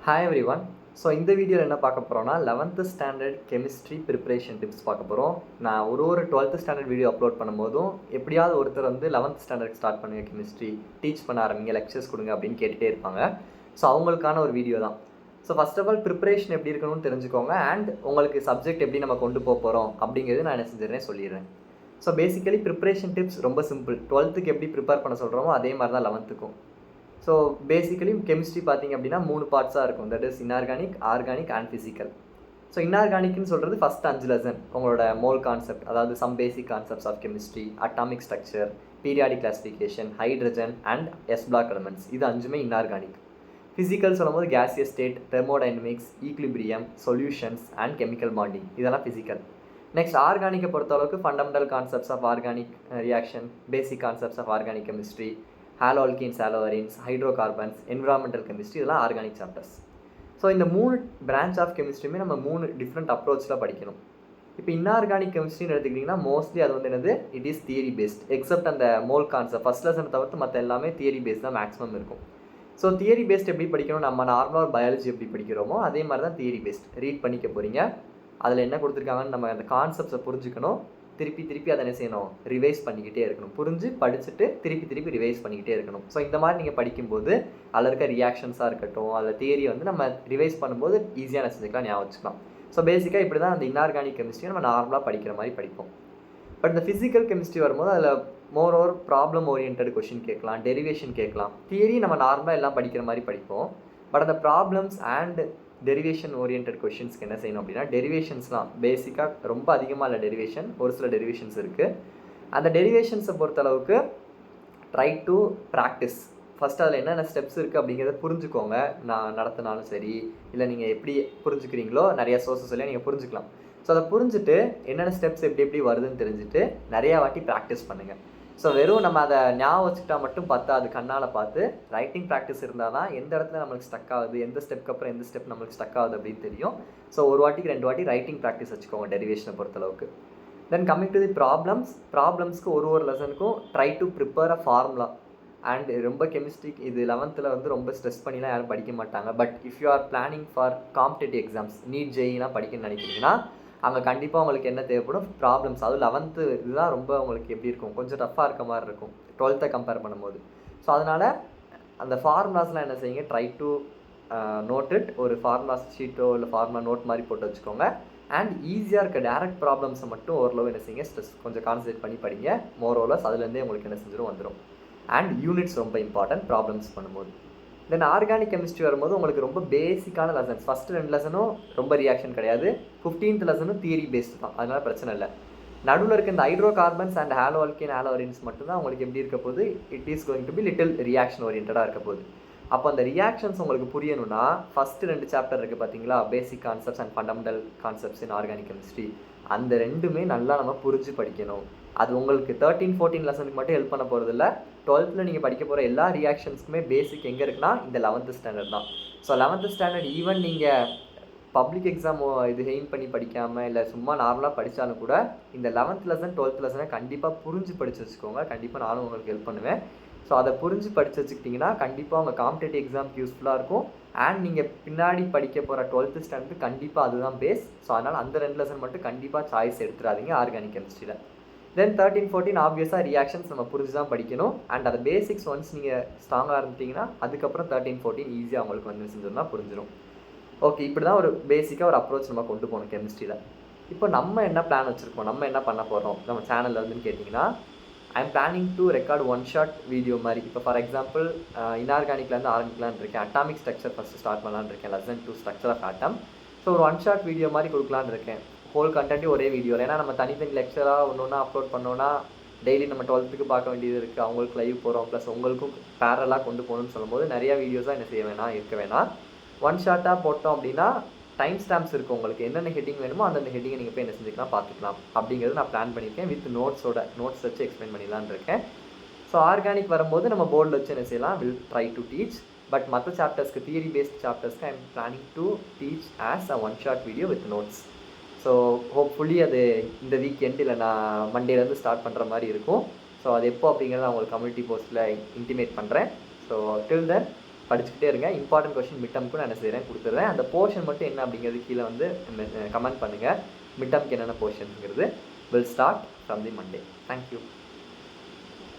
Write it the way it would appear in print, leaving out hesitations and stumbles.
Hi everyone. So இந்த வீடியோவில் என்ன பார்க்க போகிறோம்னா 11th standard chemistry preparation tips பார்க்க போகிறோம். நான் ஒரு 12th ஸ்டாண்டர்ட் வீடியோ அப்லோட் பண்ணும்போதும் எப்படியாவது ஒருத்தர் வந்து 11th ஸ்டாண்டர்ட் ஸ்டார்ட் பண்ணுங்க கெமிஸ்ட்ரி டீச் பண்ண ஆரம்பிங்க, லெக்சர்ஸ் கொடுங்க அப்படின்னு கேட்டுகிட்டே இருப்பாங்க. ஸோ அவங்களுக்கான ஒரு வீடியோ தான். So first of all preparation எப்படி இருக்கணும்னு தெரிஞ்சுக்கோங்க, அண்ட் உங்களுக்கு சப்ஜெக்ட் எப்படி நம்ம கொண்டு போகிறோம் அப்படிங்கிறது நான் என்ன செஞ்சிடறேன் சொல்லிடுறேன். ஸோ பேசிக்கலி ப்ரிப்பரேஷன் டிப்ஸ் ரொம்ப சிம்பிள். 12th எப்படி ப்ரிப்பேர் பண்ண சொல்கிறோமோ அதே மாதிரி தான் 11th. ஸோ பேசிக்கலி கெமிஸ்ட்ரி பார்த்திங்க அப்படின்னா 3 பார்ட்ஸாக இருக்கும். That is inorganic, organic and physical. So இன்ஆர்கானிக்னு சொல்கிறது ஃபஸ்ட் 5 லெசன் உங்களோட மோல் கான்செப்ட், அதாவது some basic concepts of chemistry, atomic structure, periodic classification, hydrogen and S block elements. இது 5மே இன்ஆர்கானிக். ஃபிசிக்கல் சொல்லும்போது gaseous state, thermodynamics, equilibrium, solutions and chemical bonding, இதெல்லாம் physical. Next ஆர்கானிக்கை பொறுத்தளவுக்கு fundamental concepts of organic reaction, basic concepts of organic chemistry, haloalkanes, haloarenes, hydrocarbons, environmental chemistry, இதெல்லாம் organic chapters. So இந்த 3 branch of கெமிஸ்ட்ரியுமே நம்ம 3 different அப்ரோச்சில் படிக்கணும். இப்போ inorganic கெமிஸ்ட்ரின்னு எடுத்துக்கிட்டிங்கன்னா mostly அது வந்து என்னது, it is theory paste. Accept அந்த மோல் கான்செப்ட் ஃபஸ்ட் லெசனை தவிர்த்து மற்ற எல்லாமே தியரி பேஸ்ட் தான் மேக்ஸிமம் இருக்கும். ஸோ தியரி பேஸ்ட் எப்படி படிக்கணும், நம்ம நார்மலாக பயாலஜி எப்படி படிக்கிறோமோ அதே மாதிரி தான் தியரி பேஸ்ட். ரீட் பண்ணிக்க போகிறீங்க, அதில் என்ன கொடுத்துருக்காங்கன்னு நம்ம அந்த கான்செப்ட்ஸை புரிஞ்சுக்கணும். திருப்பி அதை என்ன செய்யணும், ரிவைஸ் பண்ணிக்கிட்டே இருக்கணும். புரிஞ்சு படிச்சுட்டு திருப்பி ரிவைஸ் பண்ணிக்கிட்டே இருக்கணும். ஸோ இந்த மாதிரி நீங்கள் படிக்கும்போது அதில் இருக்க ரியாக்ஷன்ஸாக இருக்கட்டும், அதில் தியரியை வந்து நம்ம ரிவைஸ் பண்ணும்போது ஈஸியாக என்ன செஞ்சுக்கலாம், ஞாபகம் வச்சுக்கலாம். ஸோ பேசிக்காக இப்படி தான் அந்த இன்ஆர்கானிக் கெமிஸ்ட்ரி நம்ம நார்மலாக படிக்கிற மாதிரி படிப்போம். பட் இந்த ஃபிசிக்கல் கெமிஸ்ட்ரி வரும்போது அதில் moreover problem oriented question கேட்கலாம், டெரிவேஷன் கேட்கலாம். தியரி நம்ம நார்மலாக எல்லாம் படிக்கிற மாதிரி படிப்போம். பட் அந்த ப்ராப்ளம்ஸ் அண்ட் டெரிவேஷன் ஓரியன்ட் கொஷின்ஸ்க்கு என்ன செய்யணும் அப்படின்னா, டெரிவேஷன்ஸ்லாம் பேசிக்காக ரொம்ப அதிகமாக இல்லை டெரிவேஷன், ஒரு சில டெரிவேஷன்ஸ் இருக்குது. அந்த டெரிவேஷன்ஸை பொறுத்தளவுக்கு ட்ரை டு ப்ராக்டிஸ். ஃபஸ்ட் அதில் என்னென்ன ஸ்டெப்ஸ் இருக்குது அப்படிங்கிறத புரிஞ்சுக்கோங்க. நான் நடத்தினாலும் சரி, இல்லை நீங்கள் எப்படி புரிஞ்சுக்கிறீங்களோ நிறையா சோர்ஸஸ் எல்லாம் நீங்கள் புரிஞ்சுக்கலாம். ஸோ அதை புரிஞ்சுட்டு என்னென்ன ஸ்டெப்ஸ் எப்படி வருதுன்னு தெரிஞ்சுட்டு நிறையா வாட்டி ப்ராக்டிஸ் பண்ணுங்கள். ஸோ வெறும் நம்ம அதை ஞாபகம் வச்சுக்கிட்டா மட்டும் பத்தாது, கண்ணால் பார்த்து ரைட்டிங் ப்ராக்டிஸ் இருந்தால் தான் எந்த இடத்துல நம்மளுக்கு ஸ்டக் ஆகுது, எந்த ஸ்டெப்க்கு அப்புறம் எந்த ஸ்டெப் நம்மளுக்கு ஸ்டக் ஆகுது அப்படின்னு தெரியும். ஸோ ஒரு வாட்டிக்கு 2 வாட்டி ரைட்டிங் ப்ராக்டிஸ் வச்சுக்கோங்க டெரிவேஷனை பொறுத்தளவுக்கு. தென் கம்மிங் டு தி ப்ராப்ளம்ஸ்க்கு ஒரு லெசனுக்கும் try to prepare a formula. And ரொம்ப கெமிஸ்ட்ரி இது 11th வந்து ரொம்ப ஸ்ட்ரெஸ் பண்ணிலாம் யாரும் படிக்க மாட்டாங்க. But if you are planning for competitive exams, NEET ஜெயிலாம் படிக்கணும்னு நினைக்கிறீங்கன்னா அங்கே கண்டிப்பாக உங்களுக்கு என்ன தேவைப்படும், ப்ராப்ளம்ஸ். அதுவும் 11th இதுதான் ரொம்ப உங்களுக்கு எப்படி இருக்கும், கொஞ்சம் டஃப்பாக இருக்க மாதிரி இருக்கும் 12th கம்பேர் பண்ணும்போது. ஸோ அதனால் அந்த ஃபார்முலாஸ்லாம் என்ன செய்யுங்க, ட்ரை டு நோட் இட். ஒரு ஃபார்முலாஸ் ஷீட்டோ இல்லை ஃபார்முலா நோட் மாதிரி போட்டு வச்சுக்கோங்க. அண்ட் ஈஸியாக இருக்க டேரக்ட் ப்ராப்ளம்ஸை மட்டும் ஓரளவு என்ன செய்யுங்க, ஸ்ட்ரெஸ் கொஞ்சம் கான்சன்ட்ரேட் பண்ணி படிங்க. மோரோலஸ் அதுலேருந்தே உங்களுக்கு என்ன செஞ்சிடும், வந்துடும். அண்ட் யூனிட்ஸ் ரொம்ப இம்பார்ட்டன்ட் ப்ராப்ளம்ஸ் பண்ணும்போது. தென் ஆர்கானிக் கெமிஸ்ட்ரி வரும்போது உங்களுக்கு ரொம்ப பேசிக்கான லெசன்ஸ். ஃபஸ்ட்டு 2 லெசனும் ரொம்ப ரியாக்ஷன் கிடையாது, 15th லெசனும் தியரி பேஸ்டு தான், அதனால் பிரச்சனை இல்லை. நடுவில் இருக்க இந்த hydrocarbons and haloalkane, haloarenes மட்டும்தான் உங்களுக்கு எப்படி இருக்க போது, it is going to be little reaction ஓரியன்டாக இருக்க போகுது. அப்போ அந்த ரியாக்ஷன்ஸ் உங்களுக்கு புரியணும்னா ஃபஸ்ட்டு 2 சாப்டர் இருக்குது பார்த்தீங்களா, பேசிக் concepts and fundamental concepts in organic chemistry, அந்த 2மே நல்லா நம்ம புரிஞ்சு படிக்கணும். அது உங்களுக்கு 13, 14 லெசனுக்கு மட்டும் ஹெல்ப் பண்ண போகிறது இல்லை. 12th நீங்கள் படிக்க போகிற எல்லா ரியாக்ஷன்ஸ்க்குமே பேசிக் எங்கே இருக்குன்னா இந்த 11th ஸ்டாண்டர்ட் தான். ஸோ 11th ஸ்டாண்டர்ட் ஈவன் நீங்கள் பப்ளிக் எக்ஸாம் இது எய்ம் பண்ணி படிக்காமல் இல்லை சும்மா நார்மலாக படித்தாலும் கூட இந்த 11th லெசன் 12th லெசனை கண்டிப்பாக புரிஞ்சு படித்து வச்சுக்கோங்க. கண்டிப்பாக நானும் உங்களுக்கு ஹெல்ப் பண்ணுவேன். ஸோ அதை புரிஞ்சு படித்து வச்சுக்கிட்டிங்கன்னா கண்டிப்பாக உங்கள் காம்படிட்டிவ் எக்ஸாம்க்கு யூஸ்ஃபுல்லாக இருக்கும். அண்ட் நீங்கள் பின்னாடி படிக்க போகிற 12th ஸ்டாண்டர்டு கண்டிப்பாக அதுதான் பேஸ். ஸோ அதனால் அந்த 2 லெசன் மட்டும் கண்டிப்பாக சாய்ஸ் எடுத்துடாதீங்க ஆர்கானிக் கெமிஸ்ட்ரியில். தென் 13, 14 ஆப்வியஸாக ரியாக்ஷன்ஸ் நம்ம புரிஞ்சு தான் படிக்கணும். அண்ட் அந்த பேசிக்ஸ் ஒன்ஸ் நீங்கள் ஸ்ட்ராங்காக இருந்துட்டிங்கன்னா அதுக்கப்புறம் 13, 14 ஈஸியாக அவங்களுக்கு வந்து செஞ்சோம்னா புரிஞ்சிடும். ஓகே, இப்படி தான் ஒரு பேசிக்காக ஒரு அப்ரோச் நம்ம கொண்டு போகணும் கெமிஸ்ட்ரியில். இப்போ நம்ம என்ன பிளான் வச்சுருக்கோம், நம்ம என்ன பண்ண போகிறோம் நம்ம சேனலில் வந்துன்னு கேட்டிங்கன்னா, ஐ am planning to record 1 short video மாதிரி. இப்போ ஃபார் எக்ஸாம்பிள் இன்ஆர்கானிக்லேருந்து ஆரம்பிக்கலான்னு இருக்கேன். அட்டாமிக் ஸ்ட்ரக்சர் ஃபஸ்ட்டு ஸ்டார்ட் பண்ணலான்னு இருக்கேன், lesson 2 structure of atom. So ஒரு 1 ஷார்ட் வீடியோ மாதிரி கொடுக்கலான்னு இருக்கேன். ஹோல் கண்டென்ட்டும் ஒரே வீடியோவில். ஏன்னா நம்ம தனித்தனி லெக்சராக ஒன்று அப்லோட் பண்ணோன்னா டெய்லி நம்ம 12th பார்க்க வேண்டியது இருக்குது, அவங்களுக்கு லைவ் போகிறோம், ப்ளஸ் உங்களுக்கும் பேரலாக கொண்டு போகணும்னு சொல்லும்போது நிறையா வீடியோஸாக என்ன செய்ய வேணாம், இருக்க வேணாம். 1 ஷார்ட்டாக போட்டோம் அப்படின்னா டைம் ஸ்டாம்ப்ஸ் இருக்கும், உங்களுக்கு என்னென்ன ஹெட்டிங் வேணுமோ அந்தந்த ஹெட்டிங்கை நீங்கள் போய் என்ன செஞ்சுக்கலாம், பார்த்துக்கலாம். அப்படிங்கிறது நான் பிளான் பண்ணியிருக்கேன். வித் நோட்ஸ் வச்சு எக்ஸ்பிளைன் பண்ணிடலான்னு இருக்கேன். ஸோ ஆர்கானிக் வரும்போது நம்ம போர்டில் வச்சு என்ன செய்யலாம், will try to teach. But மற்ற சாப்டர்ஸ்க்கு தியரி பேஸ்ட் சாப்டர்ஸ்க்கு I am planning to teach as a 1 short video with notes. So hopefully அது இந்த வீக் எண்டில் நான் மண்டேலேருந்து ஸ்டார்ட் பண்ணுற மாதிரி இருக்கும். ஸோ அது எப்போ அப்படிங்கிறத நான் உங்களுக்கு கம்யூனிட்டி போஸ்ட்டில் இன்டிமேட் பண்ணுறேன். ஸோ டில் தென் படிச்சுக்கிட்டே இருங்க. இம்பார்ட்டன்ட் கொஸ்டின் மிட் டேர்முக்கு நான் என்ன செய்கிறேன் கொடுத்துட்றேன். அந்த போர்ஷன் மட்டும் என்ன அப்படிங்கிறது கீழே வந்து கமெண்ட் பண்ணுங்கள். மிட் டேர்முக்கு என்னென்ன போர்ஷன்ஸுங்கிறது. Will start from the Monday. Thank you.